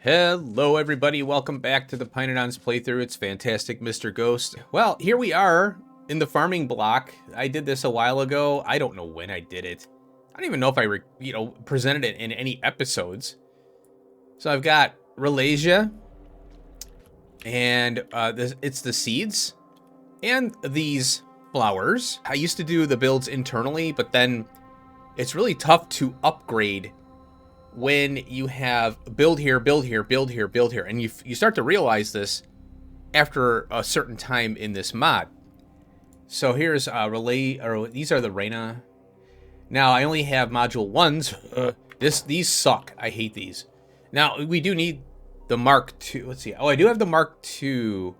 Hello everybody, welcome back to the pYanodons playthrough. It's fantastic, Mr. Ghost. Well, here we are in the farming block. I did this a while ago. I don't know when I did it. I don't even know if I presented it in any episodes. So I've got Ralasia, and it's the seeds and these flowers. I used to do the builds internally, but then it's really tough to upgrade when you have build here, build here, build here, build here. And you start to realize this after a certain time in this mod. So here's these are the Reina. Now I only have module 1s. These suck. I hate these. Now we do need the Mark II. Let's see. Oh, I do have the Mark II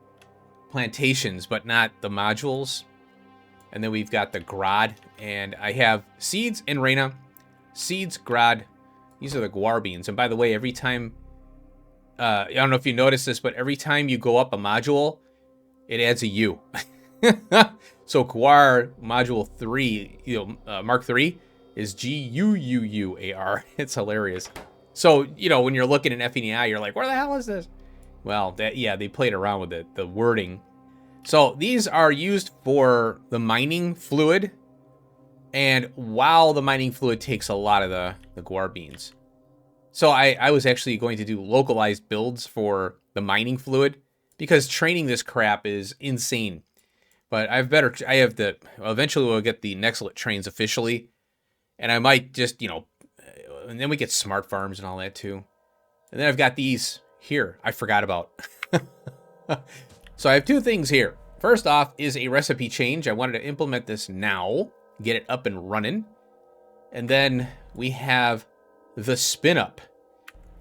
plantations, but not the modules. And then we've got the Grod, and I have seeds and Reina. Seeds, Grod. These are the guar beans. And by the way, every time, I don't know if you noticed this, but every time you go up a module, it adds a U. So guar module 3, Mark 3 is Guuuuar. It's hilarious. So, when you're looking at FNEI, you're like, where the hell is this? Well, they played around with it, the wording. So these are used for the mining fluid. And while the mining fluid takes a lot of the guar beans. So I was actually going to do localized builds for the mining fluid because training this crap is insane. But eventually we'll get the Nextlet trains officially. And I might just, and then we get smart farms and all that too. And then I've got these here I forgot about. So I have two things here. First off is a recipe change. I wanted to implement this now. Get it up and running. And then we have the spin up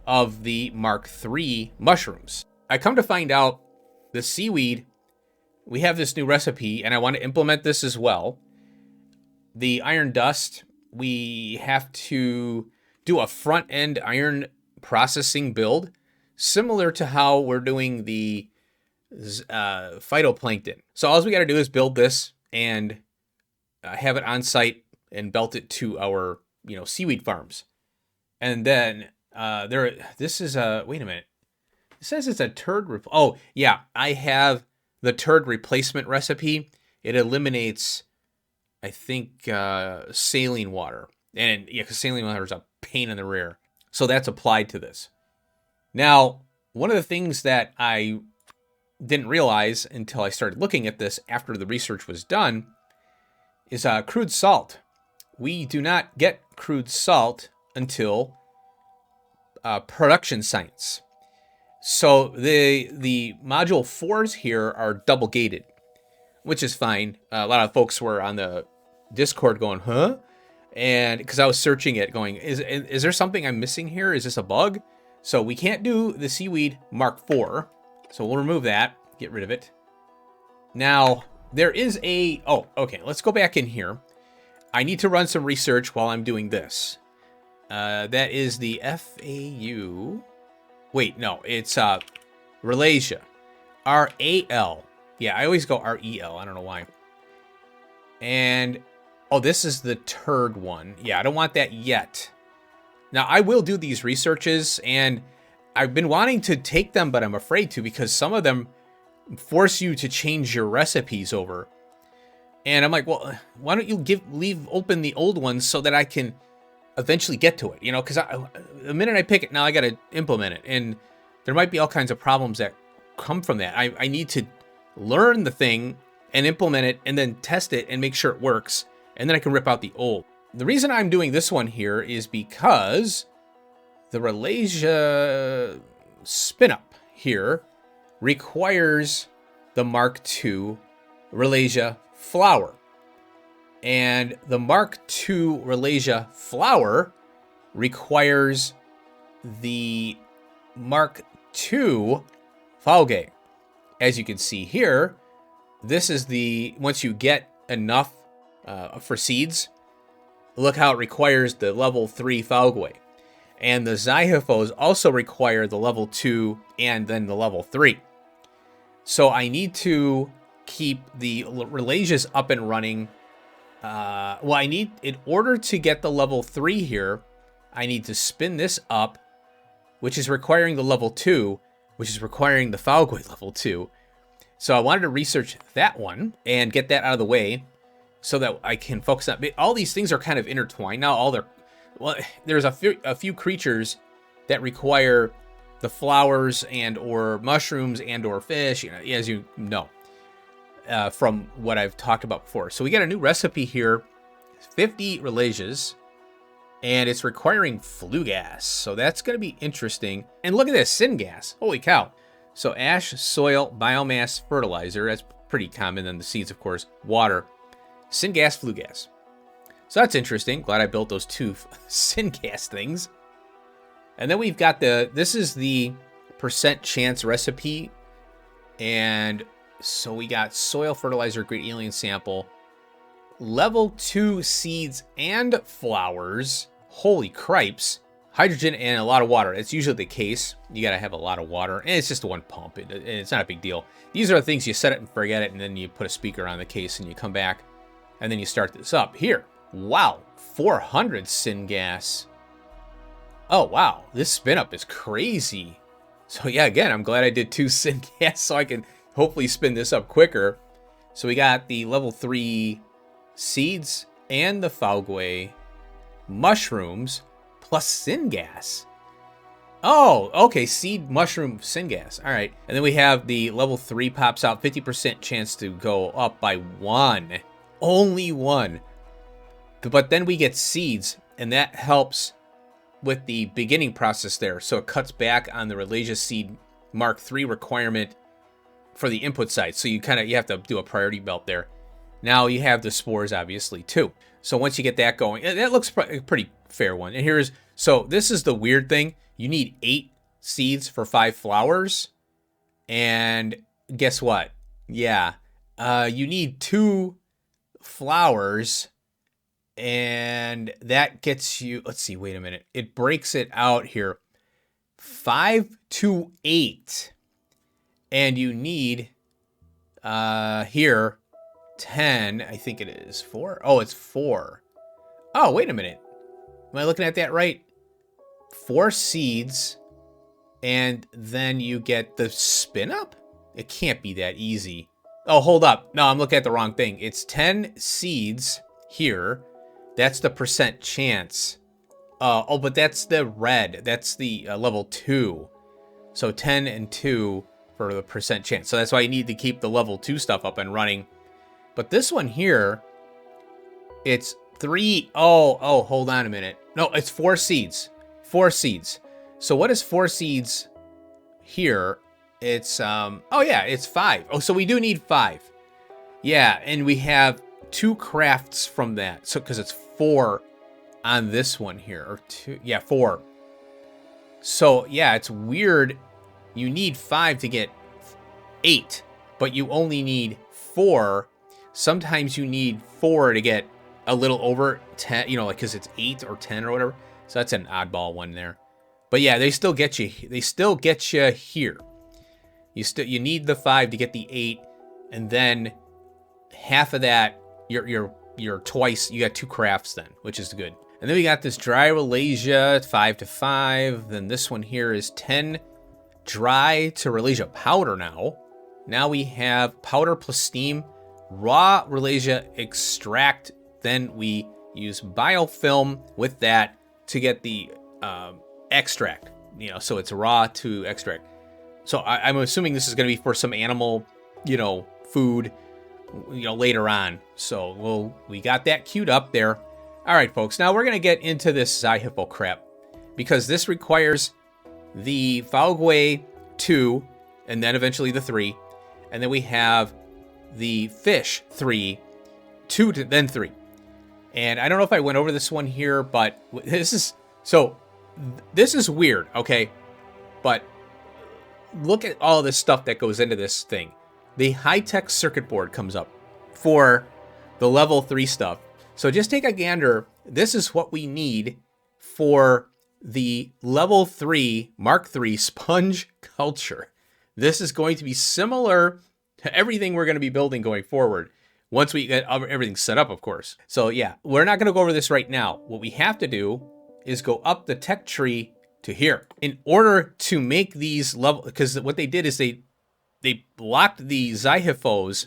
of the Mark III mushrooms. I come to find out the seaweed, we have this new recipe and I want to implement this as well. The iron dust, we have to do a front end iron processing build similar to how we're doing the phytoplankton. So all we got to do is build this and have it on site and belt it to our, seaweed farms. And then this is a, wait a minute. It says it's a turd. Oh yeah. I have the turd replacement recipe. It eliminates, I think, saline water. And yeah, because saline water is a pain in the rear. So that's applied to this. Now, one of the things that I didn't realize until I started looking at this after the research was done is crude salt. We do not get crude salt until production science. So the module 4s here are double gated, which is fine. A lot of folks were on the Discord going, huh? And because I was searching it going, is there something I'm missing here? Is this a bug? So we can't do the seaweed Mark IV. So we'll remove that, get rid of it. Now, there is okay, let's go back in here. I need to run some research while I'm doing this. That is the FAU. Wait, no, it's Ralasia. RAL. Yeah, I always go REL. I don't know why. And, this is the turd one. Yeah, I don't want that yet. Now, I will do these researches, and I've been wanting to take them, but I'm afraid to because some of them force you to change your recipes over. And I'm like, well, why don't you leave open the old ones so that I can eventually get to it, because the minute I pick it, now I got to implement it. And there might be all kinds of problems that come from that. I need to learn the thing and implement it and then test it and make sure it works. And then I can rip out the old. The reason I'm doing this one here is because the Ralasia spin up here requires the Mark II Ralasia flower. And the Mark II Ralasia flower requires the Mark II Fauge. As you can see here, this is once you get enough for seeds, look how it requires the level 3 Fauge. And the Zyhifos also require the level 2 and then the level 3. So I need to keep the Ralasias up and running. I need, in order to get the level 3 here, I need to spin this up which is requiring the level 2, which is requiring the Falgway level 2. So I wanted to research that one and get that out of the way so that I can focus on... All these things are kind of intertwined now. Well, there's a few creatures that require the flowers and or mushrooms and or fish, you know, as you know, from what I've talked about before. So we got a new recipe here, 50 Relasias, and it's requiring flue gas. So that's going to be interesting. And look at this, syngas. Holy cow. So ash, soil, biomass, fertilizer. That's pretty common. Then the seeds, of course, water, syngas, flue gas. So that's interesting. Glad I built those two syngas things. And then we've got this is the percent chance recipe. And so we got soil, fertilizer, great alien sample, level 2 seeds and flowers. Holy cripes. Hydrogen and a lot of water. It's usually the case. You got to have a lot of water. And it's just one pump. It's not a big deal. These are the things you set it and forget it. And then you put a speaker on the case and you come back. And then you start this up. Here. Wow. 400 syngas. Oh, wow. This spin up is crazy. So, yeah, again, I'm glad I did 2 syngas so I can hopefully spin this up quicker. So we got the level 3 seeds and the Falgway mushrooms plus syngas. Oh, okay. Seed, mushroom, syngas. All right. And then we have the level 3 pops out. 50% chance to go up by 1. Only 1. But then we get seeds, and that helps with the beginning process there. So it cuts back on the Relasia seed Mark III requirement for the input side. So you have to do a priority belt there. Now you have the spores, obviously, too. So once you get that going, that looks a pretty fair one. And so this is the weird thing. You need 8 seeds for 5 flowers. And guess what? Yeah, you need 2 flowers. And that gets you, let's see, wait a minute. It breaks it out here. 5 to 8. And you need, here, 10, I think it is. 4? Oh, it's 4. Oh, wait a minute. Am I looking at that right? 4 seeds, and then you get the spin up? It can't be that easy. Oh, hold up. No, I'm looking at the wrong thing. It's 10 seeds here. That's the percent chance. Oh, but that's the red. That's the level 2. So 10 and 2 for the percent chance. So that's why you need to keep the level 2 stuff up and running. But this one here, it's 3. Oh, hold on a minute. No, it's 4 seeds. 4 seeds. So what is 4 seeds here? It's, oh yeah, it's 5. Oh, so we do need 5. Yeah, and we have 2 crafts from that. So, because it's 4 on this one here, or 2, yeah, 4. So, yeah, it's weird. You need 5 to get 8, but you only need 4. Sometimes you need 4 to get a little over 10, you know, like, because it's 8 or 10 or whatever. So that's an oddball one there. But yeah, they still get you. They still get you here. You need the 5 to get the 8, and then half of that, you're twice. You got 2 crafts then, which is good. And then we got this dry Relasia 5 to 5. Then this one here is 10 dry to Relasia powder now. Now we have powder plus steam, raw Relasia extract. Then we use biofilm with that to get the extract. You know, so it's raw to extract. So I'm assuming this is going to be for some animal, you know, food, you know, later on. So we got that queued up there. All right, folks. Now we're going to get into this Zyhippo crap because this requires the Falgway 2 and then eventually the 3. And then we have the fish 3, 2 to then 3. And I don't know if I went over this one here, but this is weird, okay? But look at all this stuff that goes into this thing. The high-tech circuit board comes up for the level 3 stuff. So just take a gander. This is what we need for the level 3 Mark III sponge culture. This is going to be similar to everything we're going to be building going forward once we get everything set up, of course. So yeah, we're not going to go over this right now. What we have to do is go up the tech tree to here. In order to make these level, because what they did is they blocked the zyphos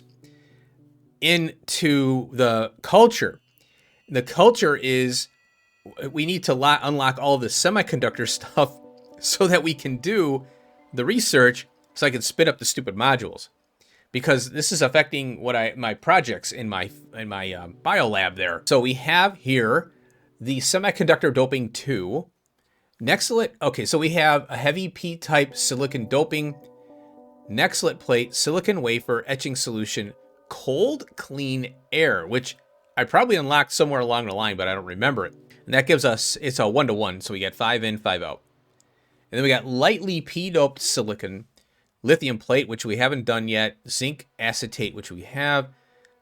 into the culture. The culture is, we need to unlock all of the semiconductor stuff so that we can do the research, so I can spit up the stupid modules. Because this is affecting what my projects in my bio lab there. So we have here the semiconductor doping 2. Nextlet, okay, so we have a heavy P-type silicon doping, Nextlet plate, silicon wafer, etching solution, cold clean air, which I probably unlocked somewhere along the line, but I don't remember it. And that gives us, it's a 1-to-1, so we get 5 in, 5 out. And then we got lightly P-doped silicon, lithium plate, which we haven't done yet, zinc acetate, which we have,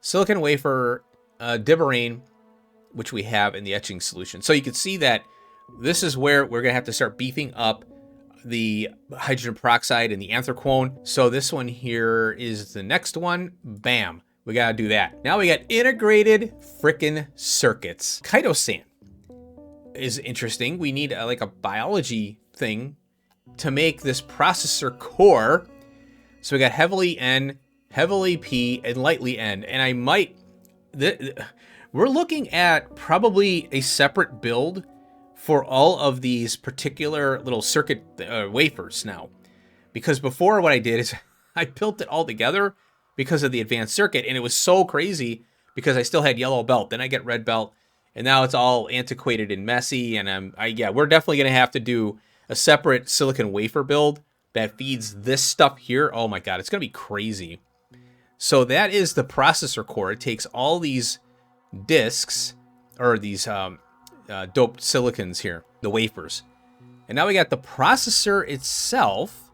silicon wafer, Vatbrain, which we have in the etching solution. So you can see that this is where we're gonna have to start beefing up the hydrogen peroxide and the anthracone. So this one here is the next one. Bam, we gotta do that. Now we got integrated frickin' circuits. Chitosan is interesting. We need like a biology thing to make this processor core. So we got heavily N, heavily P, and lightly N. And I might, we're looking at probably a separate build for all of these particular little circuit wafers now. Because before, what I did is I built it all together because of the advanced circuit, and it was so crazy because I still had yellow belt, then I get red belt, and now it's all antiquated and messy. And yeah, we're definitely gonna have to do a separate silicon wafer build that feeds this stuff here. Oh my God, it's gonna be crazy. So that is the processor core. It takes all these discs, or these doped silicons here, the wafers. And now we got the processor itself,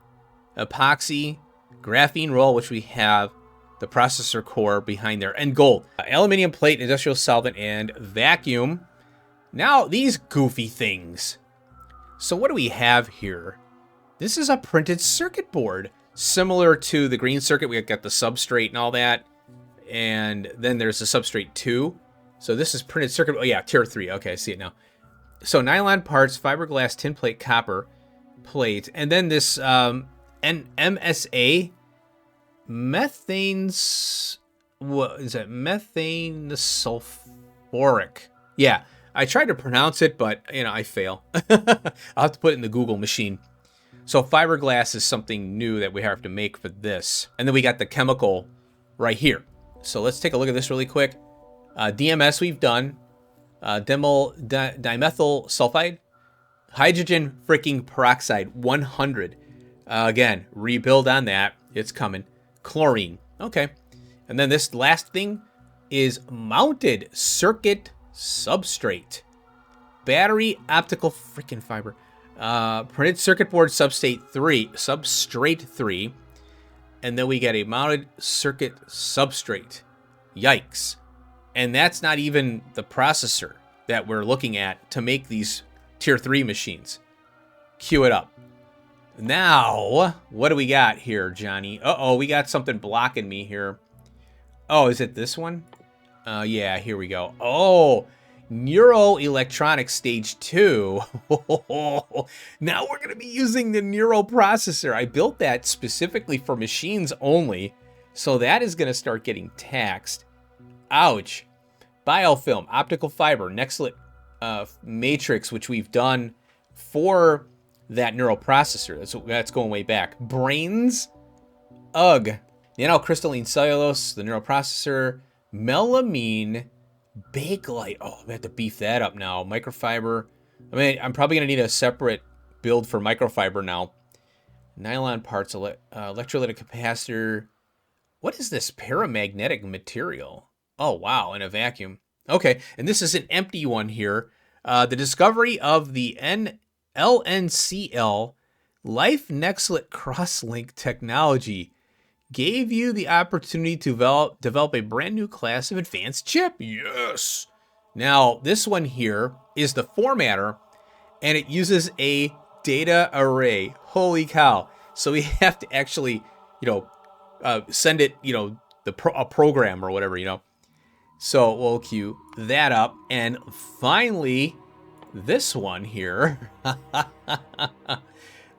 epoxy, graphene roll, which we have the processor core behind there, and gold. Aluminium plate, industrial solvent, and vacuum. Now these goofy things. So what do we have here? This is a printed circuit board, similar to the green circuit. We got the substrate and all that. And then there's the substrate 2. So this is printed circuit. Oh yeah, tier 3. Okay, I see it now. So nylon parts, fiberglass, tin plate, copper plate. And then this MSA, methane's, what is that? Methane sulfuric. Yeah, I tried to pronounce it, but you know, I fail. I'll have to put it in the Google machine. So fiberglass is something new that we have to make for this. And then we got the chemical right here. So let's take a look at this really quick. DMS we've done. Dimethyl sulfide. Hydrogen freaking peroxide 100. Again, rebuild on that. It's coming. Chlorine. Okay. And then this last thing is mounted circuit substrate. Battery optical freaking fiber. Printed circuit board substrate 3, and then we get a mounted circuit substrate. Yikes. And that's not even the processor that we're looking at to make these tier 3 machines. Cue it up. Now, what do we got here, Johnny? Uh-oh, we got something blocking me here. Oh, is it this one? Yeah, here we go. Oh, Neuroelectronics Stage 2. Now we're going to be using the Neuro processor. I built that specifically for machines only, so that is going to start getting taxed. Ouch. Biofilm, optical fiber, Nextlet matrix, which we've done for that Neuro processor. That's going way back. Brains, UGG, nanocrystalline cellulose, the Neuro processor, melamine, Bakelite. Oh, we have to beef that up now. Microfiber. I mean, I'm probably going to need a separate build for microfiber now. Nylon parts, electrolytic capacitor. What is this paramagnetic material? Oh, wow, in a vacuum. Okay, and this is an empty one here. The discovery of the LNCL, Life Nextlet Crosslink technology, gave you the opportunity to develop a brand new class of advanced chip. Yes. Now, this one here is the formatter, and it uses a data array. Holy cow. So we have to actually, send it, a program or whatever, So we'll queue that up. And finally, this one here.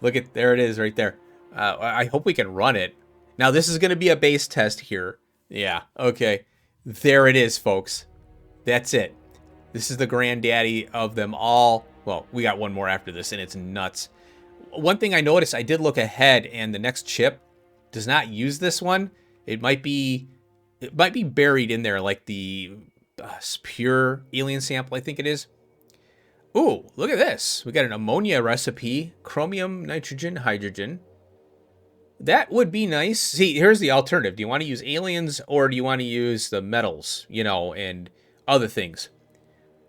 Look at, there it is right there. I hope we can run it. Now, this is going to be a base test here. Yeah, okay. There it is, folks. That's it. This is the granddaddy of them all. Well, we got one more after this, and it's nuts. One thing I noticed, I did look ahead, and the next chip does not use this one. It might be buried in there, like the pure alien sample, I think it is. Ooh, look at this. We got an ammonia recipe, chromium, nitrogen, hydrogen. That would be nice. See, here's the alternative. Do you want to use aliens, or do you want to use the metals, you know, and other things?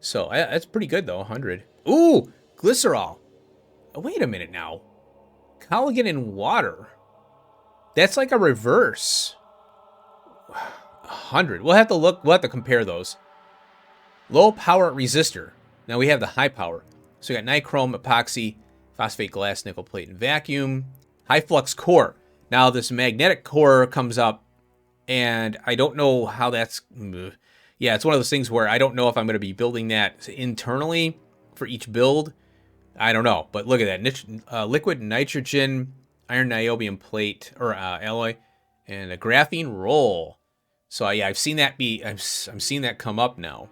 So that's pretty good, though, 100. Ooh, glycerol. Oh, wait a minute now. Collagen in water. That's like a reverse. 100. We'll have to look. We'll have to compare those. Low power resistor. Now we have the high power. So we got nichrome, epoxy, phosphate glass, nickel plate, and vacuum. High flux core. Now this magnetic core comes up, and I don't know how that's... Yeah, it's one of those things where I don't know if I'm going to be building that internally for each build. I don't know, but look at that. Liquid nitrogen, iron niobium plate, or alloy, and a graphene roll. So yeah, I've seen that I'm seeing that come up now.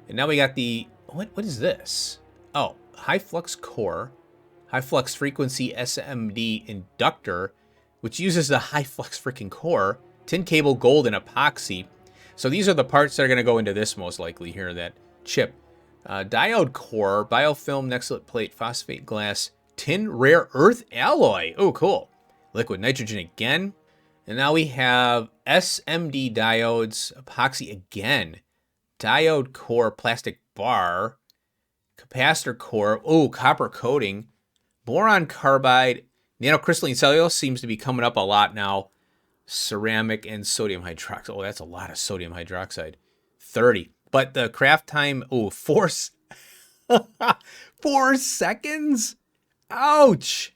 And now we got the... What is this? Oh, high flux core, high flux frequency SMD inductor, which uses the high flux freaking core, tin cable, gold, and epoxy. So these are the parts that are going to go into this most likely here, that chip. Diode core, biofilm, nextlet plate, phosphate glass, tin rare earth alloy. Oh, cool. Liquid nitrogen again. And now we have SMD diodes, epoxy again. Diode core, plastic bar, capacitor core, oh, copper coating, boron carbide, nanocrystalline cellulose seems to be coming up a lot now. Ceramic and sodium hydroxide. Oh, that's a lot of sodium hydroxide. 30. But the craft time, oh, 4 seconds? Ouch.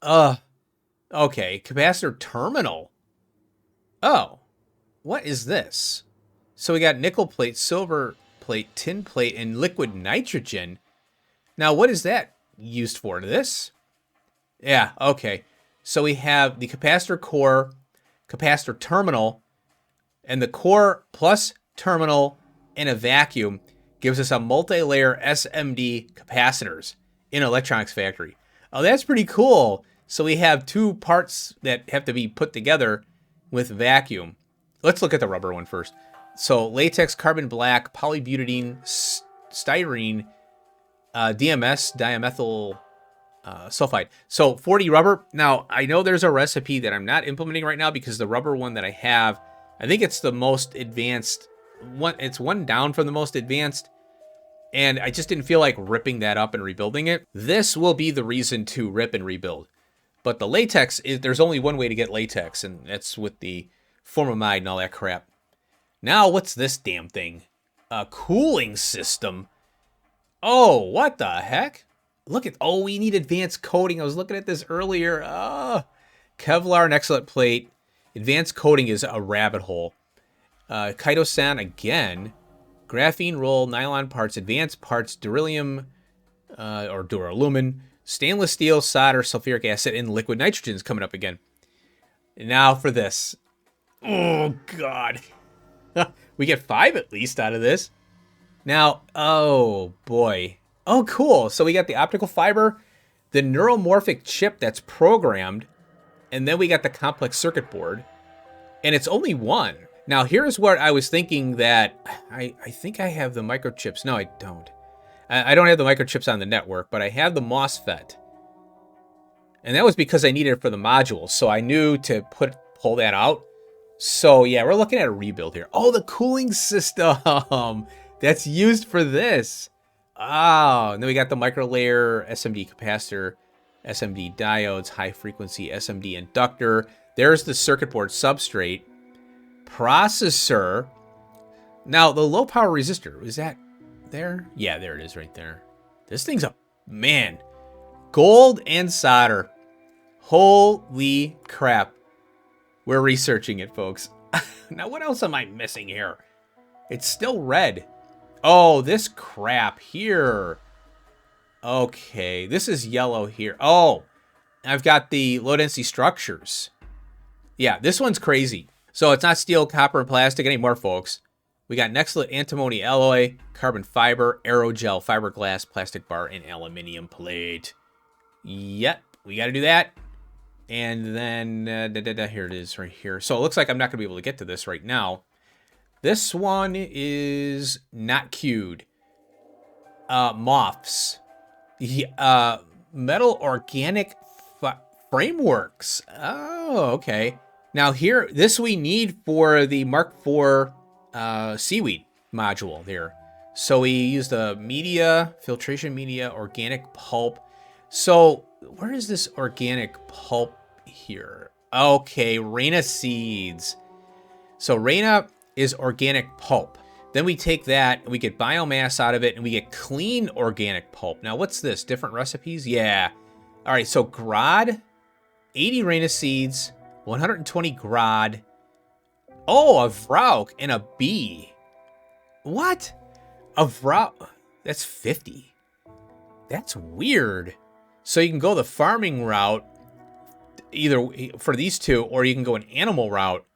Okay, capacitor terminal. Oh, what is this? So we got nickel plate, silver plate, tin plate, and liquid nitrogen. Now, what is that used for? This? Yeah, okay. So we have the capacitor core, capacitor terminal, and the core plus terminal in a vacuum gives us a multi-layer SMD capacitors in Electronics Factory. Oh, that's pretty cool. So we have two parts that have to be put together with vacuum. Let's look at the rubber one first. So latex, carbon black, polybutadiene, styrene, DMS, dimethyl sulfide. So 40 rubber. Now, I know there's a recipe that I'm not implementing right now because the rubber one that I have, I think it's the most advanced one. It's one down from the most advanced. And I just didn't feel like ripping that up and rebuilding it. This will be the reason to rip and rebuild. But the latex, there's only one way to get latex, and that's with the formamide and all that crap. Now, what's this damn thing? A cooling system. Oh, what the heck? Look at, oh, we need advanced coating. I was looking at this earlier. Kevlar and excellent plate. Advanced coating is a rabbit hole. Chitosan again. Graphene roll, nylon parts, advanced parts, beryllium or duralumin, stainless steel, solder, sulfuric acid, and liquid nitrogen is coming up again. And now for this. Oh, God. We get 5 at least out of this. Now, oh, boy. Oh, cool. So we got the optical fiber, the neuromorphic chip that's programmed, and then we got the complex circuit board. And it's only one. Now, here's what I was thinking that I think I have the microchips. No, I don't. I don't have the microchips on the network, but I have the MOSFET. And that was because I needed it for the modules. So I knew to pull that out. So, yeah, we're looking at a rebuild here. Oh, the cooling system that's used for this. Oh, and then we got the micro-layer SMD capacitor, SMD diodes, high-frequency SMD inductor. There's the circuit board substrate. Processor. Now, the low-power resistor, is that there? Yeah, there it is right there. This thing's a... Man. Gold and solder. Holy crap. We're researching it, folks. Now, what else am I missing here? It's still red. Oh, this crap here. Okay, this is yellow here. Oh, I've got the low density structures. Yeah, this one's crazy. So it's not steel, copper, and plastic anymore, folks. We got Nextlit antimony alloy, carbon fiber, aerogel, fiberglass, plastic bar, and aluminum plate. Yep, we got to do that. And then, here it is right here. So it looks like I'm not going to be able to get to this right now. This one is not queued. Moths. Metal organic frameworks. Oh, okay. Now here, this we need for the Mark IV seaweed module there. So we use the media, filtration media, organic pulp. So where is this organic pulp here? Okay, Reina seeds. So Reina is organic pulp. Then we take that and we get biomass out of it and we get clean organic pulp. Now what's this? Different recipes? Yeah. All right, so Grod, 80 Reina seeds, 120 Grod. Oh, a Vrauk and a bee. What? A Vrauk? That's 50. That's weird. So you can go the farming route, either for these two, or you can go an animal route.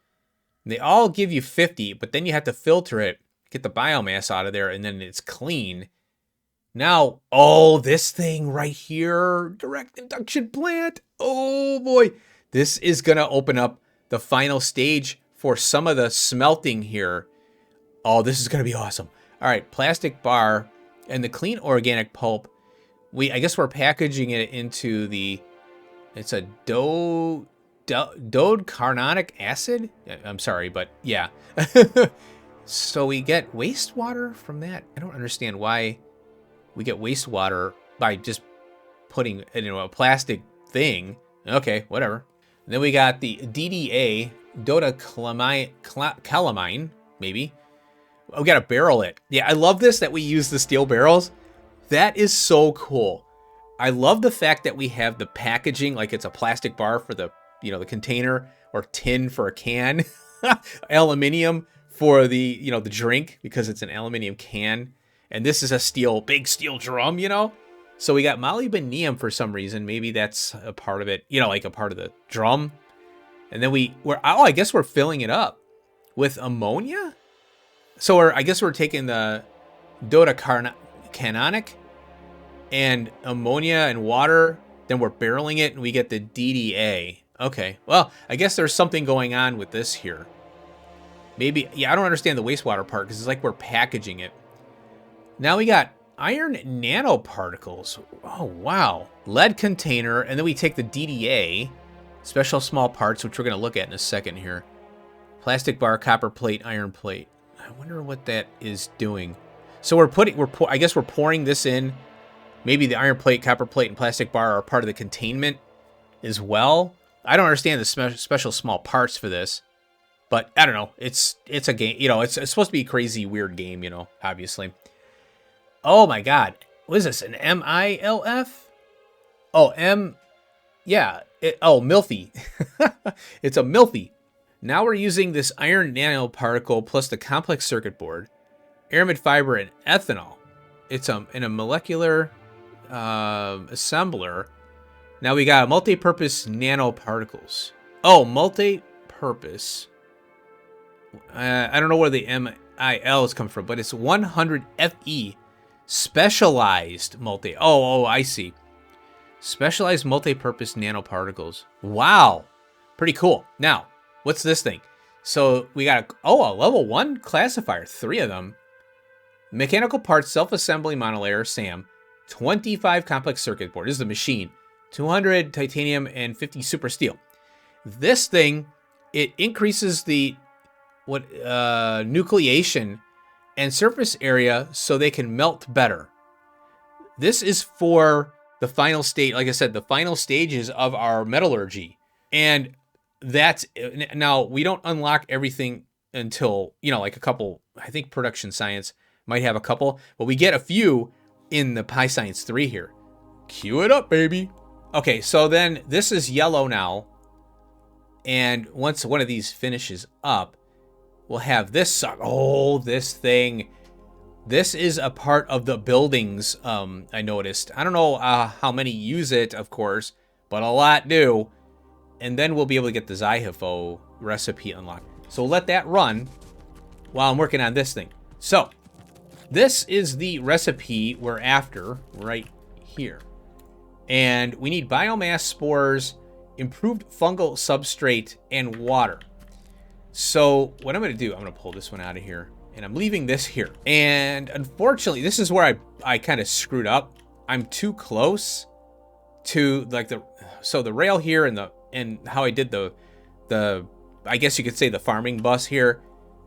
They all give you 50, but then you have to filter it, get the biomass out of there, and then it's clean. Now, oh, this thing right here, direct induction plant. Oh boy, this is gonna open up the final stage for some of the smelting here. Oh, this is gonna be awesome. All right, plastic bar and the clean organic pulp. I guess we're packaging it into the, it's a dodecaronic acid. I'm sorry, but yeah. So we get wastewater from that. I don't understand why we get wastewater by just putting it in a plastic thing. Okay, whatever. And then we got the DDA, dodecalamine, maybe. We gotta barrel it. Yeah, I love this that we use the steel barrels. That is so cool. I love the fact that we have the packaging, like it's a plastic bar for the, the container, or tin for a can, aluminium for the, the drink, because it's an aluminum can. And this is a big steel drum, So we got molybdenum for some reason. Maybe that's a part of it, like a part of the drum. And then I guess we're filling it up with ammonia. So I guess we're taking the dodecanonic and ammonia and water. Then we're barreling it and we get the DDA. Okay, well, I guess there's something going on with this here. Maybe, yeah, I don't understand the wastewater part because it's like we're packaging it. Now we got iron nanoparticles. Oh, wow. Lead container, and then we take the DDA, special small parts, which we're going to look at in a second here. Plastic bar, copper plate, iron plate. I wonder what that is doing. So I guess we're pouring this in. Maybe the iron plate, copper plate, and plastic bar are part of the containment as well. I don't understand the special small parts for this. But I don't know. It's a game. It's supposed to be a crazy, weird game, obviously. Oh my God. What is this? An MILF? Oh, yeah. Milfy. It's a Milfy. Now we're using this iron nanoparticle plus the complex circuit board, aramid fiber, and ethanol. It's in a molecular assembler. Now we got multi-purpose nanoparticles. Oh, multi-purpose. I don't know where the MILs come from, but it's 100 FE. Specialized I see. Specialized multi-purpose nanoparticles. Wow. Pretty cool. Now, what's this thing? So we got a level 1 classifier. 3 of them. Mechanical parts, self-assembly monolayer, SAM. 25 complex circuit board. This is the machine. 200 titanium and 50 super steel. This thing, it increases the nucleation and surface area so they can melt better. This is for the final state, like I said, the final stages of our metallurgy. And now we don't unlock everything until, like a couple, I think production science might have a couple, but we get a few in the Pi Science 3 here. Cue it up, baby. Okay, so then this is yellow now. And once one of these finishes up, we'll have this suck. Oh, this thing. This is a part of the buildings, I noticed. I don't know how many use it, of course, but a lot do. And then we'll be able to get the Zyhifo recipe unlocked. So we'll let that run while I'm working on this thing. So this is the recipe we're after right here. And we need biomass spores, improved fungal substrate, and water. So what I'm going to do, I'm going to pull this one out of here. And I'm leaving this here. And unfortunately, this is where I kind of screwed up. I'm too close to like the rail here and how I did the I guess you could say the farming bus here.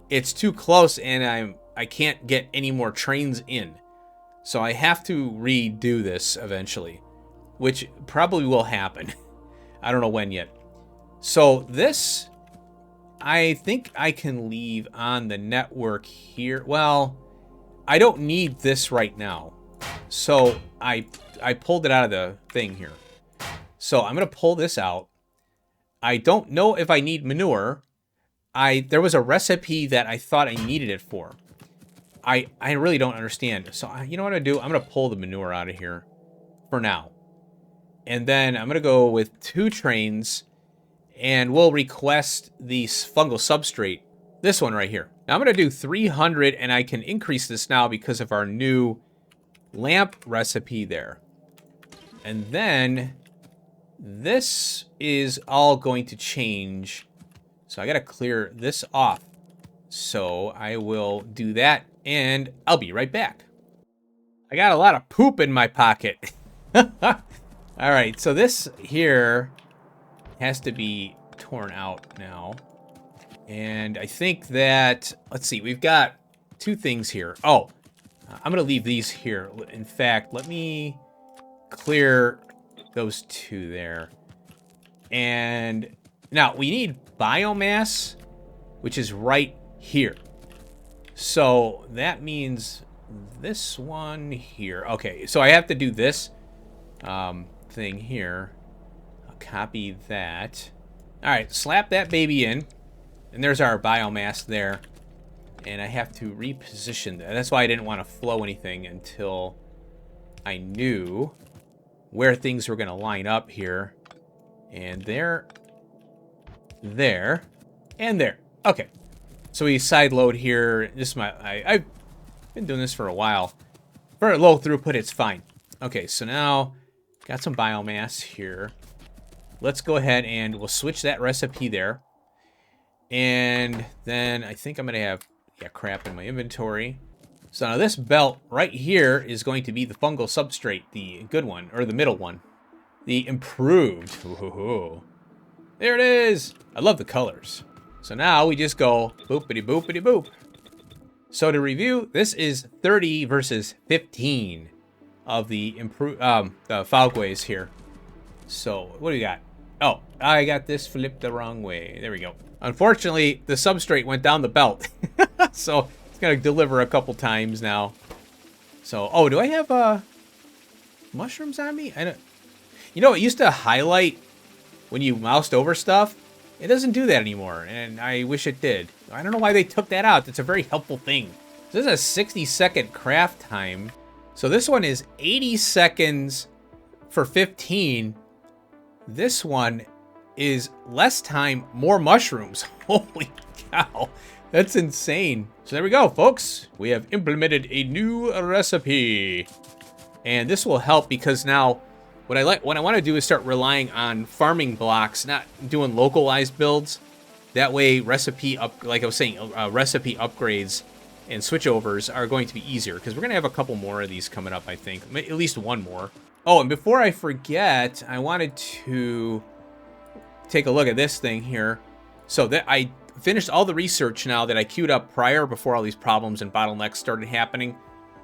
It's too close and I can't get any more trains in. So I have to redo this eventually, which probably will happen. I don't know when yet. So this, I think I can leave on the network here. Well, I don't need this right now. So I pulled it out of the thing here. So I'm going to pull this out. I don't know if I need manure. There was a recipe that I thought I needed it for. I really don't understand. So you know what I'm going to do? I'm going to pull the manure out of here for now. And then I'm going to go with 2 trains. And we'll request the fungal substrate. This one right here. Now I'm going to do 300, and I can increase this now because of our new lamp recipe there. And then this is all going to change. So I got to clear this off. So I will do that, and I'll be right back. I got a lot of poop in my pocket. All right, so this here has to be torn out now. And I think that, let's see, we've got 2 things here. Oh, I'm going to leave these here. In fact, let me clear those 2 there. And now we need biomass, which is right here. So that means this one here. Okay, so I have to do this thing here. Copy that. All right, slap that baby in. And there's our biomass there. And I have to reposition that. That's why I didn't want to flow anything until I knew where things were going to line up here. And there, and there. Okay. So we side load here. This is I've been doing this for a while. For a low throughput, it's fine. Okay, so now got some biomass here. Let's go ahead and we'll switch that recipe there. And then I think I'm going to have crap in my inventory. So now this belt right here is going to be the fungal substrate, the good one, or the middle one. The improved. Ooh. There it is. I love the colors. So now we just go boopity boopity boop. So to review, this is 30 versus 15 of the Falgues here. So what do we got? Oh, I got this flipped the wrong way. There we go. Unfortunately, the substrate went down the belt. So it's going to deliver a couple times now. So, oh, do I have mushrooms on me? I don't. You know, it used to highlight when you moused over stuff. It doesn't do that anymore, and I wish it did. I don't know why they took that out. It's a very helpful thing. This is a 60-second craft time. So this one is 80 seconds for 15. This one is less time, more mushrooms. Holy cow. That's insane. So there we go, folks. We have implemented a new recipe. And this will help because now what I want to do is start relying on farming blocks, not doing localized builds. That way like I was saying, recipe upgrades and switchovers are going to be easier because we're going to have a couple more of these coming up, I think. At least one more. Oh, and before I forget, I wanted to take a look at this thing here. So that I finished all the research now that I queued up prior before all these problems and bottlenecks started happening.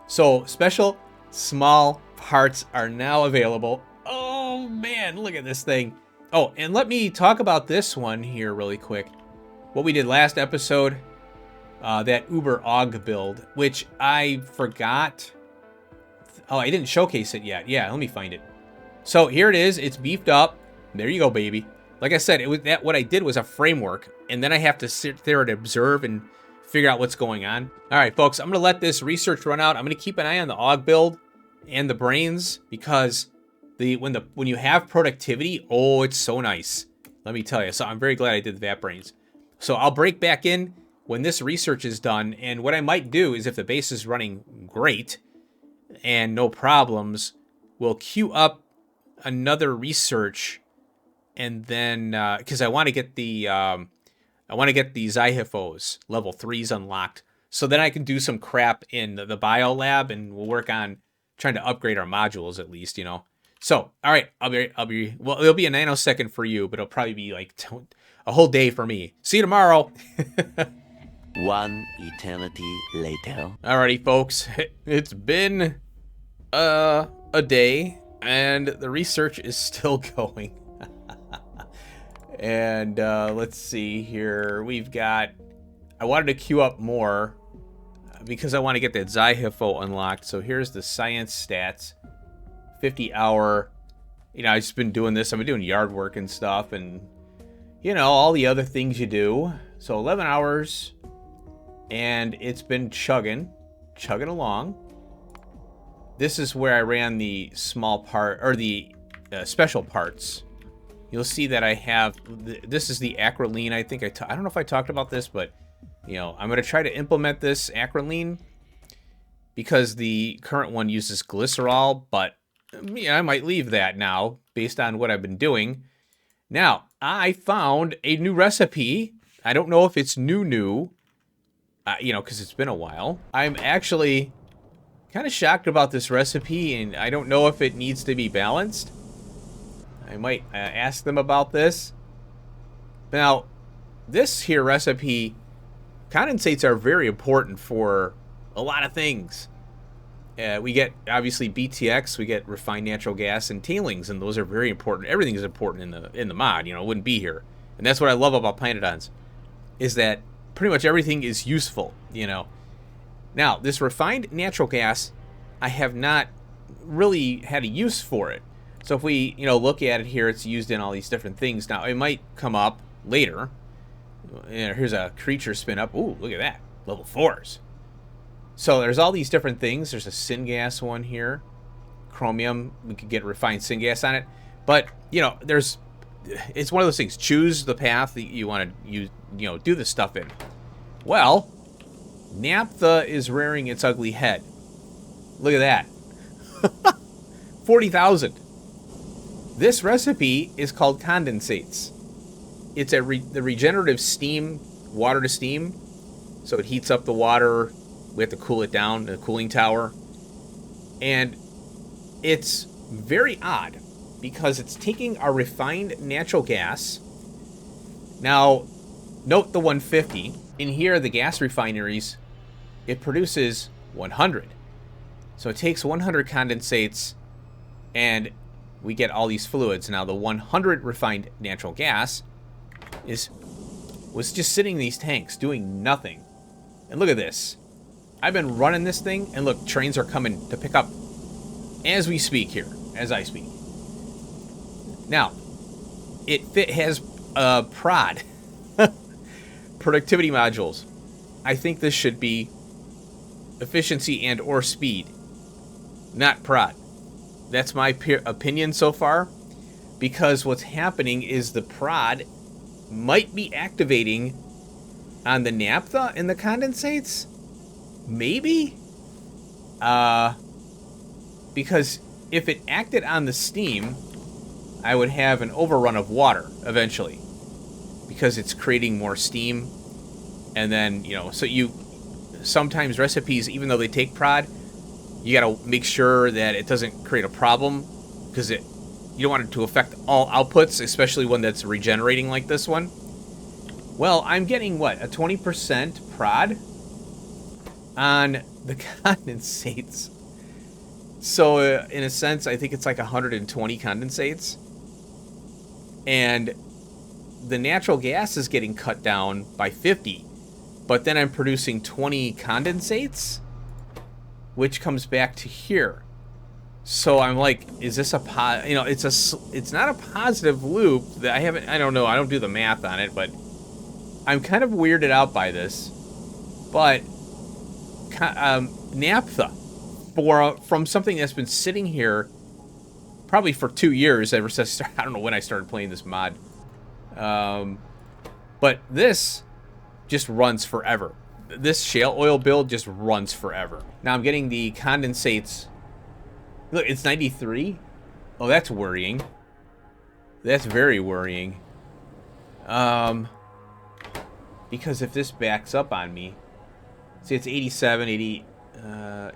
So special small parts are now available. Oh man, look at this thing. Oh, and let me talk about this one here really quick. What we did last episode, that Uber Aug build, which I forgot. Oh, I didn't showcase it yet. Yeah, let me find it. So here it is. It's beefed up. There you go, baby. Like I said, what I did was a framework, and then I have to sit there and observe and figure out what's going on. All right, folks, I'm going to let this research run out. I'm going to keep an eye on the Aug build and the brains, because when you have productivity, oh, it's so nice. Let me tell you. So I'm very glad I did the Vatbrains. So I'll break back in when this research is done, and what I might do is, if the base is running great and no problems, we'll queue up another research, and then because I want to get the Zyhiphos level 3s unlocked, so then I can do some crap in the bio lab, and we'll work on trying to upgrade our modules at least, you know. So, all right, I'll be well, it'll be a nanosecond for you, but it'll probably be like a whole day for me. See you tomorrow. One eternity later. Alrighty, folks, it's been a day, and the research is still going. And let's see here. We've got, I wanted to queue up more because I want to get that Zyhipho unlocked. So here's the science stats. 50 hour, you know, I've just been doing this. I've been doing yard work and stuff, and, you know, all the other things you do. So 11 hours, and it's been chugging along. This is where I ran the small part, or the special parts. You'll see that I have, this is the acrolein. I think I don't know if I talked about this, but, you know, I'm going to try to implement this acrolein because the current one uses glycerol, but yeah, I might leave that now based on what I've been doing. Now, I found a new recipe. I don't know if it's new, you know, because it's been a while. I'm actually kind of shocked about this recipe, and I don't know if it needs to be balanced. I might ask them about this. Now, this here recipe, condensates are very important for a lot of things. We get, obviously, BTX, we get refined natural gas and tailings, and those are very important. Everything is important in the mod, you know, it wouldn't be here. And that's what I love about Pyanodons, is that pretty much everything is useful, you know. Now, this refined natural gas, I have not really had a use for it. So if we, you know, look at it here, it's used in all these different things. Now, it might come up later. Here's a creature spin up. Ooh, look at that. Level 4s. So there's all these different things. There's a syngas one here. Chromium, we could get refined syngas on it. But, you know, it's one of those things. Choose the path that you want to do this stuff in. Well, naphtha is rearing its ugly head. Look at that. 40,000. This recipe is called condensates. It's the regenerative steam, water to steam. So it heats up the water. We have to cool it down in a cooling tower. And it's very odd because it's taking our refined natural gas. Now, note the 150. In here, the gas refineries, it produces 100. So it takes 100 condensates, and we get all these fluids. Now, the 100 refined natural gas was just sitting in these tanks doing nothing. And look at this. I've been running this thing, and look, trains are coming to pick up as we speak here, as I speak. Now, it has prod, productivity modules. I think this should be efficiency and or speed, not prod. That's my opinion so far, because what's happening is the prod might be activating on the naphtha and the condensates. Maybe? Because if it acted on the steam, I would have an overrun of water eventually, because it's creating more steam. And then, you know, so sometimes recipes, even though they take prod, you got to make sure that it doesn't create a problem, because you don't want it to affect all outputs, especially one that's regenerating like this one. Well, I'm getting, what, a 20% prod on the condensates. So, in a sense, I think it's like 120 condensates. And the natural gas is getting cut down by 50. But then I'm producing 20 condensates, which comes back to here. So I'm like, is this it's not a positive loop. That I don't know, I don't do the math on it, but I'm kind of weirded out by this. but naphtha from something that's been sitting here probably for 2 years ever since I don't know when I started playing this mod. But this just runs forever. This shale oil build just runs forever. Now I'm getting the condensates. Look, it's 93. Oh, that's worrying. That's very worrying. Because if this backs up on me, see, it's 87, 80,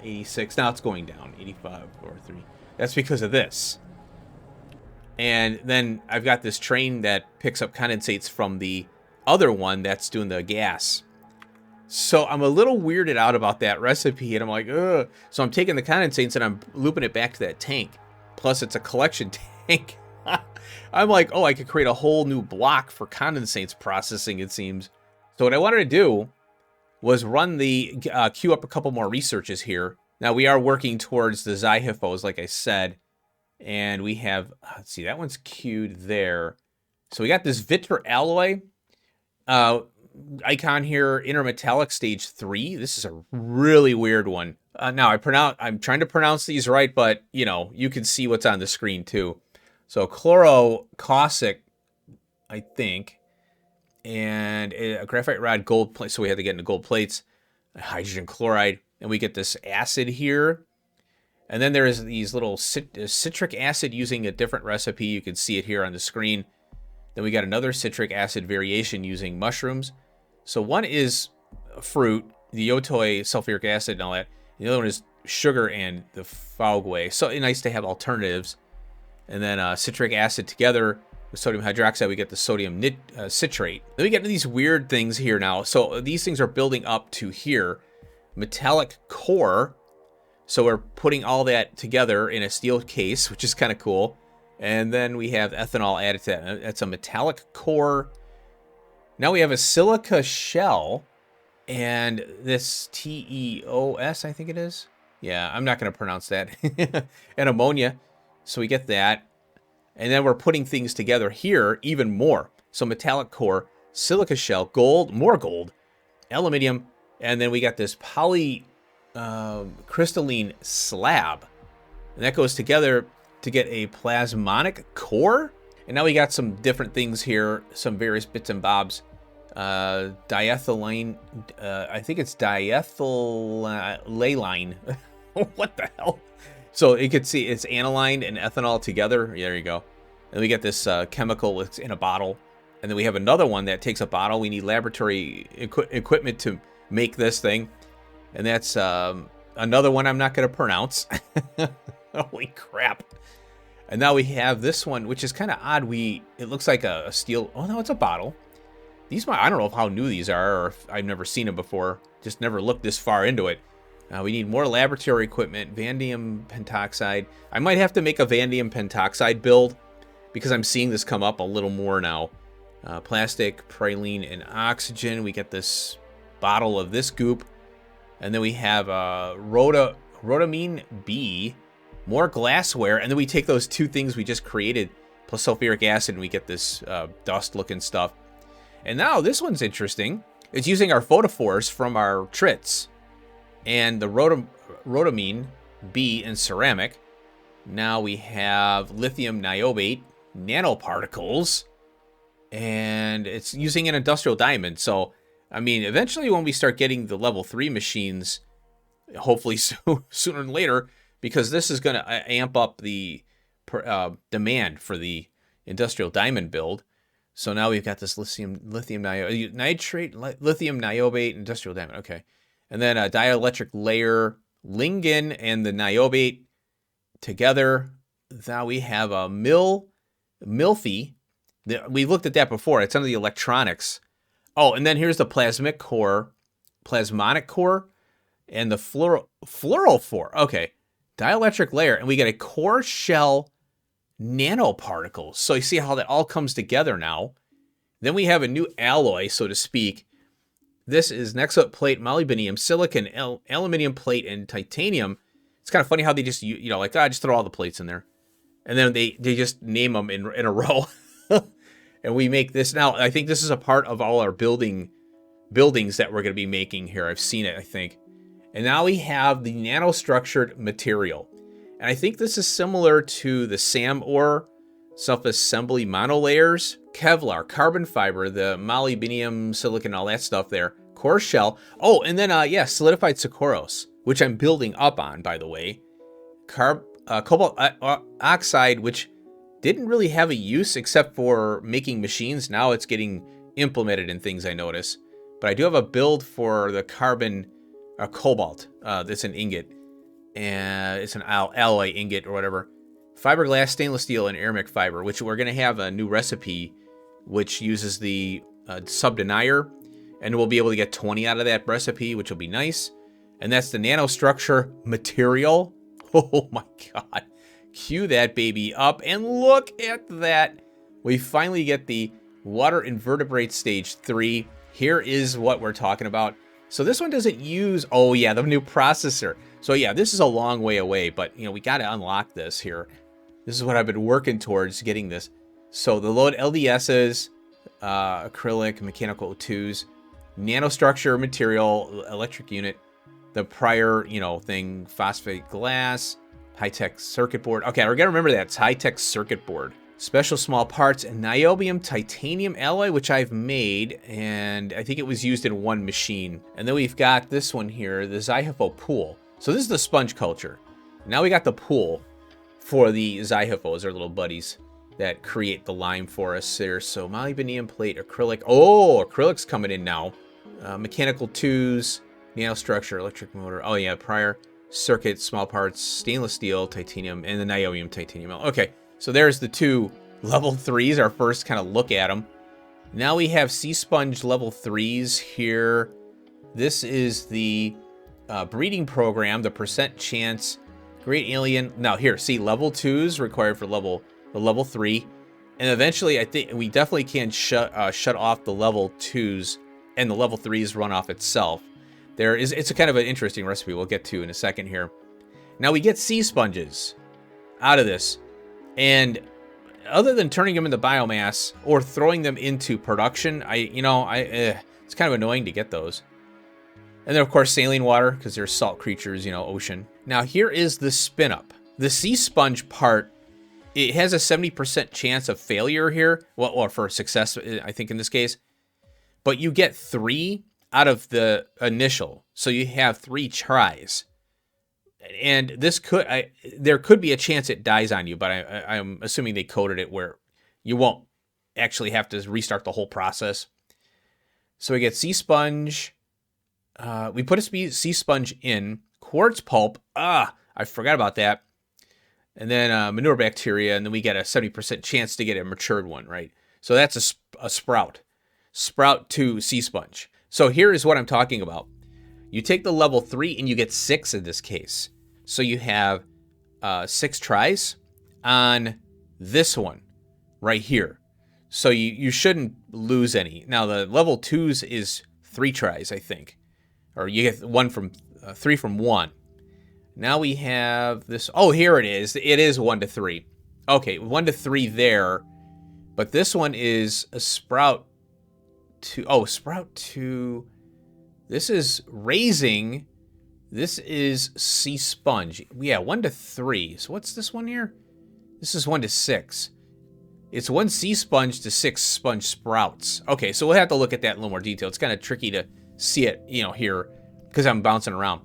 86. Now it's going down, 85 or 3. That's because of this. And then I've got this train that picks up condensates from the other one that's doing the gas. So I'm a little weirded out about that recipe, and I'm like, ugh. So I'm taking the condensates and I'm looping it back to that tank. Plus, it's a collection tank. I'm like, oh, I could create a whole new block for condensates processing, it seems. So what I wanted to do was run the, queue up a couple more researches here. Now, we are working towards the Zyhiphos, like I said. And we have, let's see, that one's queued there. So we got this Vitra alloy icon here, intermetallic stage 3. This is a really weird one. Now, I'm trying to pronounce these right, but, you know, you can see what's on the screen, too. So chlorocaustic, I think, and a graphite rod gold plate. So we had to get into gold plates, hydrogen chloride, and we get this acid here. And then there's these little citric acid using a different recipe. You can see it here on the screen. Then we got another citric acid variation using mushrooms. So one is fruit, the yotoi, sulfuric acid, and all that. The other one is sugar and the faugwe. So nice to have alternatives. And then citric acid together with sodium hydroxide, we get the sodium citrate. Then we get these weird things here now. So these things are building up to here. Metallic core. So we're putting all that together in a steel case, which is kind of cool. And then we have ethanol added to that. That's a metallic core. Now we have a silica shell. And this TEOS, I think it is. Yeah, I'm not going to pronounce that. And ammonia. So we get that. And then we're putting things together here even more. So metallic core, silica shell, gold, more gold, aluminium. And then we got this crystalline slab, and that goes together to get a plasmonic core. And now we got some different things here, some various bits and bobs. Diethylene, I think it's diethylaline. What the hell? So you could see it's aniline and ethanol together. There you go. And we get this chemical that's in a bottle. And then we have another one that takes a bottle. We need laboratory equipment to make this thing. And that's another one I'm not going to pronounce. Holy crap. And now we have this one, which is kind of odd. It looks like a steel. Oh, no, it's a bottle. I don't know how new these are, or if I've never seen them before. Just never looked this far into it. We need more laboratory equipment. Vanadium pentoxide. I might have to make a vanadium pentoxide build because I'm seeing this come up a little more now. Plastic, praline, and oxygen. We get this bottle of this goop. And then we have rhodamine B, more glassware, and then we take those two things we just created, plus sulfuric acid, and we get this dust-looking stuff. And now this one's interesting. It's using our photophores from our trits, and the rhodamine B in ceramic. Now we have lithium niobate nanoparticles, and it's using an industrial diamond, so I mean, eventually when we start getting the level 3 machines, hopefully sooner than later, because this is going to amp up the demand for the industrial diamond build. So now we've got this lithium nitrate, lithium niobate, industrial diamond. Okay. And then a dielectric layer, lingen, and the niobate together. Now we have a milphy. We looked at that before. It's under the electronics. Oh, and then here's the plasmonic core, and the fluorophore. Okay, dielectric layer, and we get a core shell nanoparticles. So you see how that all comes together now. Then we have a new alloy, so to speak. This is Nexo plate, molybdenum, silicon, aluminum plate, and titanium. It's kind of funny how they just, like, just throw all the plates in there. And then they just name them in a row. And we make this now. I think this is a part of all our building buildings that we're going to be making here. I've seen it, I think. And now we have the nanostructured material. And I think this is similar to the SAM ore, self-assembly monolayers, Kevlar, carbon fiber, the molybdenum, silicon, all that stuff there, core shell. Oh, and then, yeah, solidified Socoros, which I'm building up on, by the way. Cobalt oxide, which didn't really have a use except for making machines. Now it's getting implemented in things, I notice. But I do have a build for the carbon cobalt. That's an ingot. And it's an alloy ingot or whatever. Fiberglass, stainless steel, and aramid fiber, which we're going to have a new recipe which uses the sub-denier. And we'll be able to get 20 out of that recipe, which will be nice. And that's the nanostructure material. Oh my god. Cue that baby up. And look at that. We finally get the water invertebrate stage 3. Here is what we're talking about. So this one doesn't use, oh yeah, the new processor. So yeah, this is a long way away, but you know, we got to unlock this here. This is what I've been working towards, getting this. So the load LDSs, acrylic, mechanical O2s, nanostructure material, electric unit, the prior, you know, thing, phosphate glass, high-tech circuit board. Okay, we're gonna remember that. It's high-tech circuit board. Special small parts, and niobium titanium alloy, which I've made, and I think it was used in one machine. And then we've got this one here, the Zyhifo pool. So this is the sponge culture. Now we got the pool for the Zyhifos, our little buddies that create the lime for us there. So molybdenum plate, acrylic. Oh, acrylic's coming in now. Mechanical twos, nanostructure, electric motor. Oh yeah, prior circuit, small parts, stainless steel, titanium, and the niobium titanium. Okay. So there's the two level 3s, our first kind of look at them. Now we have sea sponge level 3s here. This is the breeding program, the percent chance, great alien. Now here, see, level 2s required for the level 3. And eventually I think we definitely can shut off the level 2s and the level 3s run off itself. It's a kind of an interesting recipe we'll get to in a second here. Now we get sea sponges out of this. And other than turning them into biomass or throwing them into production, it's kind of annoying to get those. And then, of course, saline water, because they're salt creatures, you know, ocean. Now, here is the spin up. The sea sponge part, it has a 70% chance of failure here. Well, or for success, I think in this case. But you get 3 out of the initial. So you have 3 tries. And this there could be a chance it dies on you, but I'm assuming they coded it where you won't actually have to restart the whole process. So we get sea sponge. We put a sea sponge in. Quartz pulp. I forgot about that. And then manure bacteria, and then we get a 70% chance to get a matured one, right? So that's a sprout. Sprout to sea sponge. So here is what I'm talking about. You take the level 3 and you get 6 in this case. So you have 6 tries on this one right here. So you shouldn't lose any. Now the level 2s is 3 tries, I think. Or you get 3 from 1. Now we have this. Oh, here it is. It is 1 to 3. Okay, 1 to 3 there. But this one is a sprout to... Oh, sprout to... This is raising. This is sea sponge. Yeah, 1 to 3. So what's this one here? This is 1 to 6. It's 1 sea sponge to 6 sponge sprouts. Okay, so we'll have to look at that in a little more detail. It's kind of tricky to see it, you know, here because I'm bouncing around.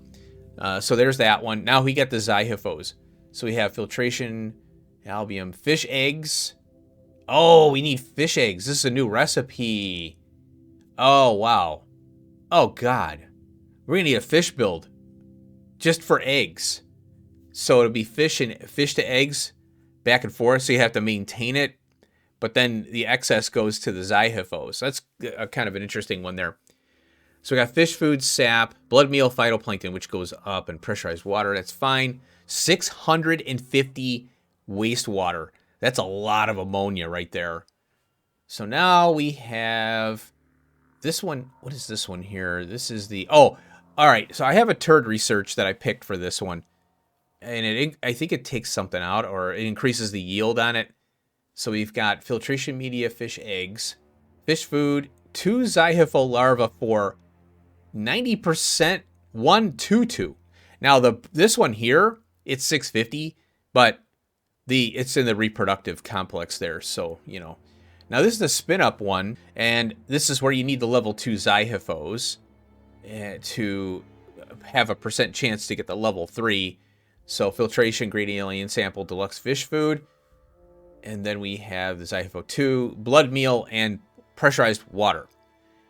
So there's that one. Now we get the Zyhifos. So we have filtration, albium, fish eggs. Oh, we need fish eggs. This is a new recipe. Oh, wow. Oh, God. We're going to need a fish build just for eggs. So it'll be fish to eggs back and forth. So you have to maintain it. But then the excess goes to the Zyhifos. That's a kind of an interesting one there. So we got fish food, sap, blood meal, phytoplankton, which goes up, and pressurized water. That's fine. 650 wastewater. That's a lot of ammonia right there. So now we have... This one, what is this one here? This is the, oh, all right. So I have a turd research that I picked for this one. And I think it takes something out, or it increases the yield on it. So we've got filtration media, fish eggs, fish food, 2 Zyhifo larvae for 90% 122. Now this one here, it's 650, but it's in the reproductive complex there, so you know. Now this is the spin up one, and this is where you need the level 2 Zyhifos to have a percent chance to get the level 3. So filtration, great alien sample, deluxe fish food. And then we have the Zyhifo 2, blood meal, and pressurized water.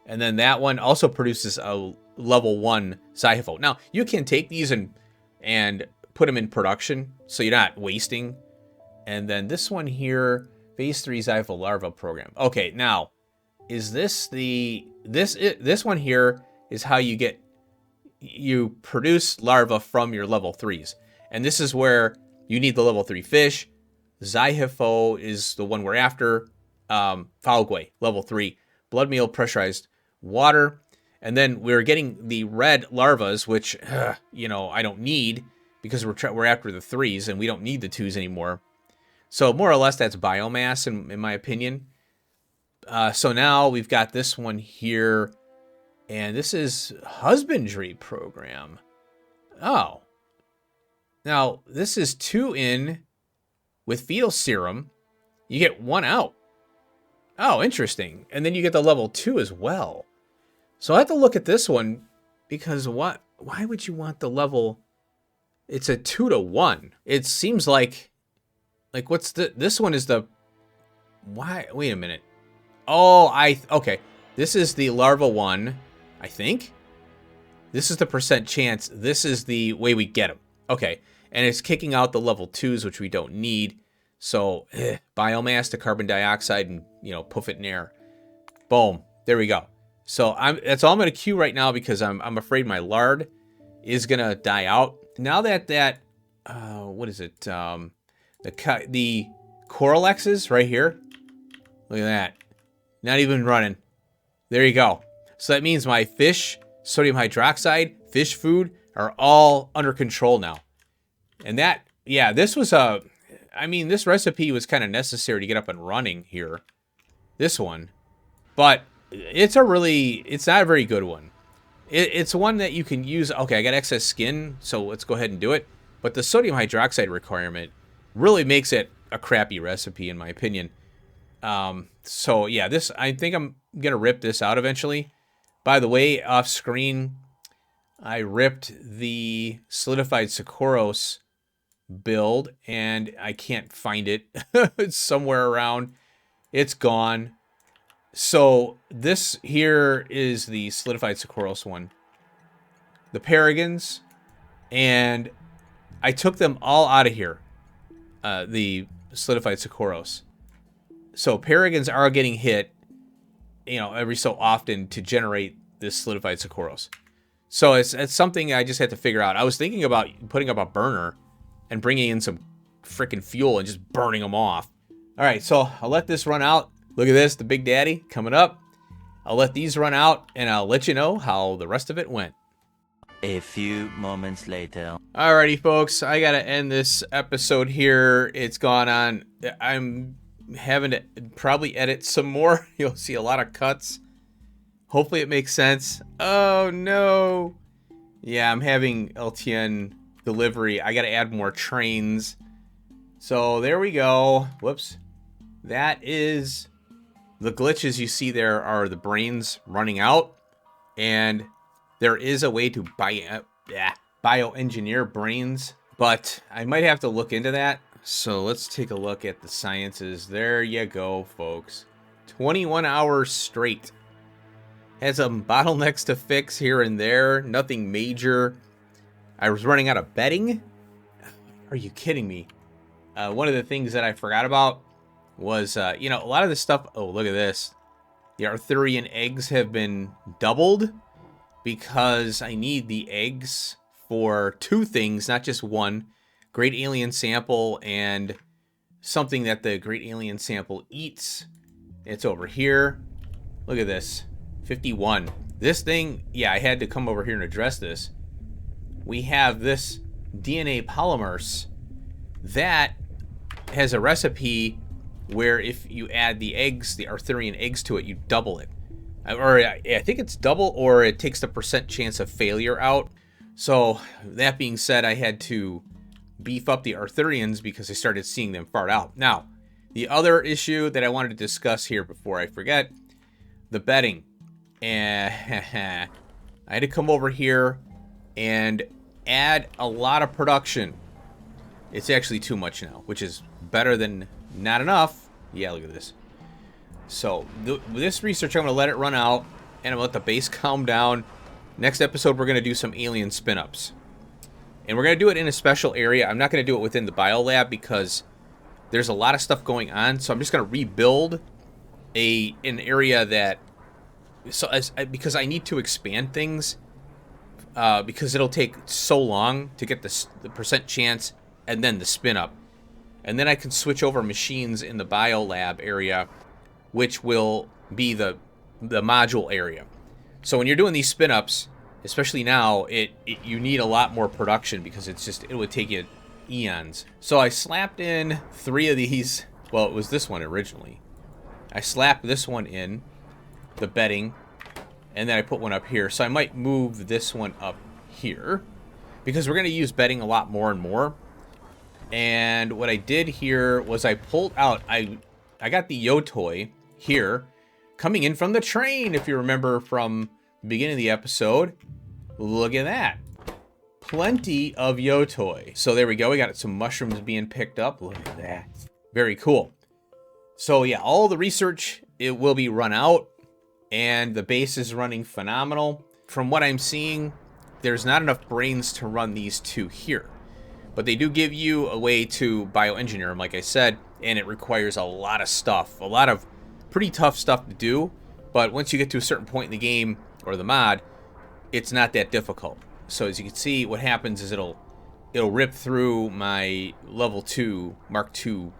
And then that one also produces a level 1 Zyhifo. Now, you can take these and put them in production, so you're not wasting. And then this one here, phase 3 Zyhifo larva program. Okay, now, is this this one here is how you produce larvae from your level 3s. And this is where you need the level 3 fish. Zyhifo is the one we're after. Falgue, level 3. Blood meal, pressurized water. And then we're getting the red larvas, which, you know, I don't need because we're after the 3s and we don't need the 2s anymore. So more or less that's biomass in my opinion. So now we've got this one here. And this is husbandry program. Oh. Now, this is 2 in with fetal serum. You get 1 out. Oh, interesting. And then you get the level 2 as well. So I have to look at this one because why would you want the level? It's a 2 to 1. It seems like what's this one is the why? Wait a minute. Oh, okay. This is the larva one, I think. This is the percent chance. This is the way we get them. Okay. And it's kicking out the level 2s, which we don't need. So, biomass to carbon dioxide and, you know, poof it in air. Boom. There we go. So, that's all I'm going to queue right now because I'm afraid my lard is going to die out. Now that what is it? The Coralexes right here. Look at that. Not even running. There you go. So that means my fish, sodium hydroxide, fish food are all under control now. And that, yeah, this was this recipe was kind of necessary to get up and running here. This one. But it's not a very good one. It's one that you can use. Okay, I got excess skin, so let's go ahead and do it. But the sodium hydroxide requirement really makes it a crappy recipe, in my opinion. So yeah, I think I'm going to rip this out eventually. By the way, off screen, I ripped the solidified Socorros build and I can't find it. It's somewhere around. It's gone. So this here is the solidified Socorros one. The Paragons. And I took them all out of here. The solidified Socorros. So Paragons are getting hit, you know, every so often to generate this solidified Socorros. So it's something I just had to figure out. I was thinking about putting up a burner and bringing in some freaking fuel and just burning them off. All right, so I'll let this run out. Look at this, the Big Daddy coming up. I'll let these run out and I'll let you know how the rest of it went. A few moments later. Alrighty, folks, I gotta end this episode here. It's gone on. I'm having to probably edit some more. You'll see a lot of cuts. Hopefully it makes sense. Oh no. Yeah, I'm having LTN delivery. I gotta add more trains. So there we go. Whoops. That is the glitches you see there are the brains running out. And there is a way to bioengineer brains, but I might have to look into that. So let's take a look at the sciences. There you go, folks. 21 hours straight. Had some bottlenecks to fix here and there. Nothing major. I was running out of bedding. Are you kidding me? One of the things that I forgot about was, you know, a lot of this stuff. Oh, look at this. The Arthurian eggs have been doubled because I need the eggs for 2 things, not just one. Great alien sample and something that the great alien sample eats. It's over here. Look at this. 51. This thing, yeah, I had to come over here and address this. We have this DNA polymers that has a recipe where if you add the eggs, the Arthurian eggs to it, you double it. Or I think it's double, or it takes the percent chance of failure out. So that being said, I had to beef up the Arthurians because I started seeing them fart out. Now, the other issue that I wanted to discuss here before I forget, the bedding. And I had to come over here and add a lot of production. It's actually too much now, which is better than not enough. Yeah, look at this. So this research, I'm going to let it run out, and I'm going to let the base calm down. Next episode, we're going to do some alien spin-ups. And we're going to do it in a special area. I'm not going to do it within the biolab because there's a lot of stuff going on. So I'm just going to rebuild an area that... because I need to expand things. Because it'll take so long to get the percent chance and then the spin-up. And then I can switch over machines in the biolab area, which will be the module area. So when you're doing these spin-ups, especially now, you need a lot more production because it would take you eons. So I slapped in 3 of these. Well, it was this one originally. I slapped this one in, the bedding, and then I put one up here. So I might move this one up here because we're going to use bedding a lot more and more. And what I did here was I pulled out, I got the Yotoi here coming in from the train, if you remember from the beginning of the episode. Look at that. Plenty of Yotoi. So there we go. We got some mushrooms being picked up. Look at that. Very cool. So yeah, all the research, it will be run out, and the base is running phenomenal. From what I'm seeing, there's not enough brains to run these 2 here. But they do give you a way to bioengineer them, like I said, and it requires a lot of stuff. A lot of pretty tough stuff to do, but once you get to a certain point in the game, or the mod, it's not that difficult. So as you can see, what happens is it'll rip through my level 2, Mark II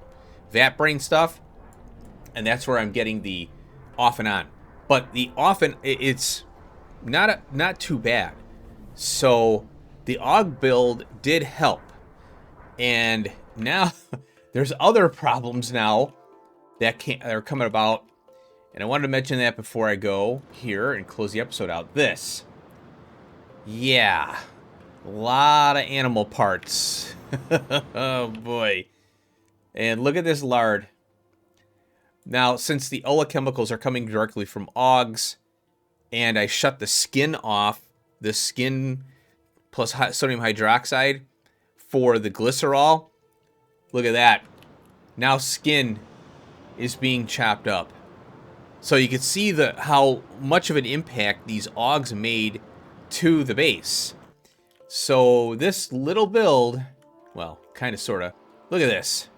Vatbrain stuff, and that's where I'm getting the off and on. But the off and it's not too bad. So the Aug build did help. And now there's other problems now that are coming about. And I wanted to mention that before I go here and close the episode out. This. Yeah. A lot of animal parts. Oh, boy. And look at this lard. Now, since the oleochemicals are coming directly from Auogs, and I shut the skin off, the skin plus sodium hydroxide for the glycerol, look at that. Now skin is being chopped up. So you can see how much of an impact these Auogs made to the base. So this little build, well, kind of, sort of, look at this.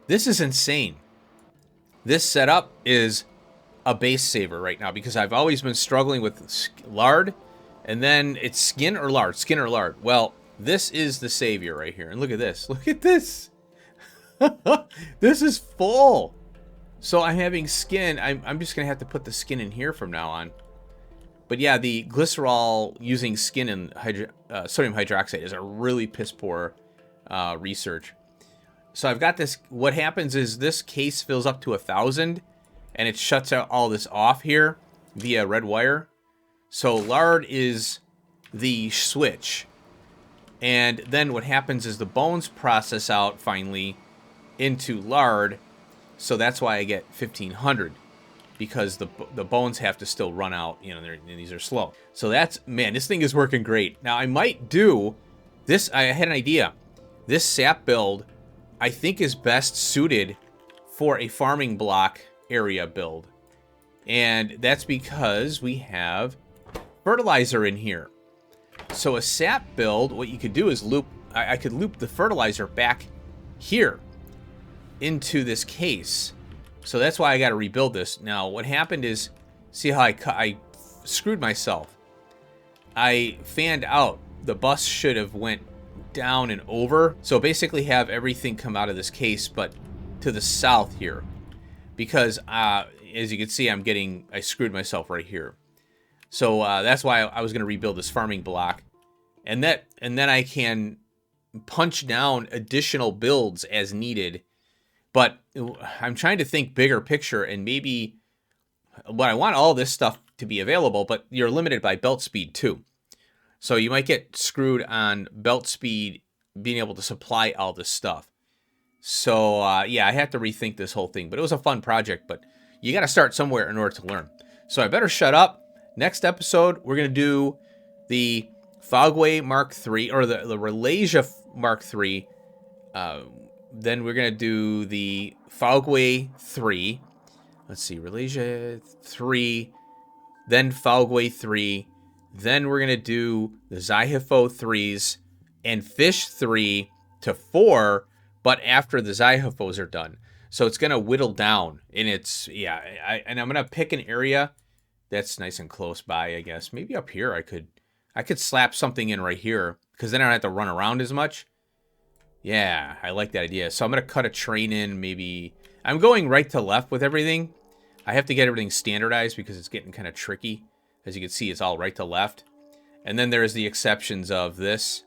This is insane. This setup is a base saver right now because I've always been struggling with lard, and then it's skin or lard, skin or lard. Well, this is the savior right here. And look at this. Look at this. This is full. So I'm having skin. I'm just going to have to put the skin in here from now on. But yeah, the glycerol using skin and sodium hydroxide is a really piss poor research. So I've got this. What happens is this case fills up to 1,000, and it shuts out all this off here via red wire. So lard is the switch. And then what happens is the bones process out finally into lard. So that's why I get 1,500, because the bones have to still run out. You know, these are slow. So that's, man, this thing is working great. Now I might do this. I had an idea. This sap build, I think, is best suited for a farming block area build. And that's because we have fertilizer in here. So a sap build, what you could do is loop, I could loop the fertilizer back here into this case. So that's why I got to rebuild this. Now, what happened is, see how I screwed myself. I fanned out. The bus should have went down and over. So basically have everything come out of this case, but to the south here. Because, as you can see, I screwed myself right here. So that's why I was going to rebuild this farming block. And then I can punch down additional builds as needed. But I'm trying to think bigger picture, and maybe But I want all this stuff to be available, but you're limited by belt speed too. So you might get screwed on belt speed being able to supply all this stuff. So, yeah, I had to rethink this whole thing. But it was a fun project, but you got to start somewhere in order to learn. So I better shut up. Next episode, we're going to do the Fogway Mark III, or the Ralasia Mark III. Then we're going to do the Fogway 3. Let's see, Ralasia 3, then Fogway 3. Then we're going to do the Zyhifo 3s and Fish 3 to 4, but after the Zyhifos are done. So it's going to whittle down. And it's, yeah, and I'm going to pick an area that's nice and close by, I guess. Maybe up here I could slap something in right here, because then I don't have to run around as much. Yeah, I like that idea. So I'm going to cut a train in, maybe. I'm going right to left with everything. I have to get everything standardized because it's getting kind of tricky. As you can see, it's all right to left. And then there's the exceptions of this.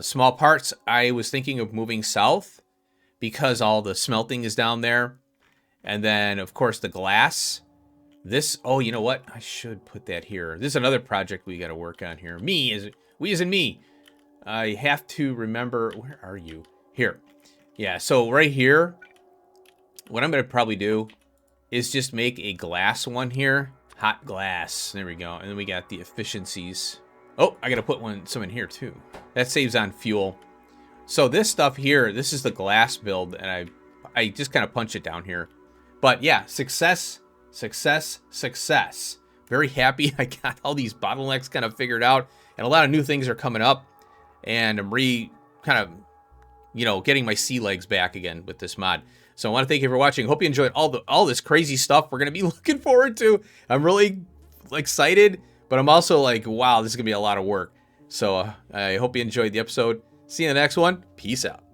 Small parts, I was thinking of moving south because all the smelting is down there. And then, of course, the glass. This, oh, you know what? I should put that here. This is another project we got to work on here. We as in me. I have to remember, where are you? Here. Yeah, so right here, what I'm going to probably do is just make a glass one here. Hot glass. There we go. And then we got the efficiencies. Oh, I got to put some in here too. That saves on fuel. So this stuff here, this is the glass build, and I just kind of punch it down here. But yeah, success, success, success. Very happy I got all these bottlenecks kind of figured out, and a lot of new things are coming up. And I'm getting my sea legs back again with this mod. So I want to thank you for watching. Hope you enjoyed all this crazy stuff we're going to be looking forward to. I'm really excited, but I'm also like, wow, this is going to be a lot of work. So I hope you enjoyed the episode. See you in the next one. Peace out.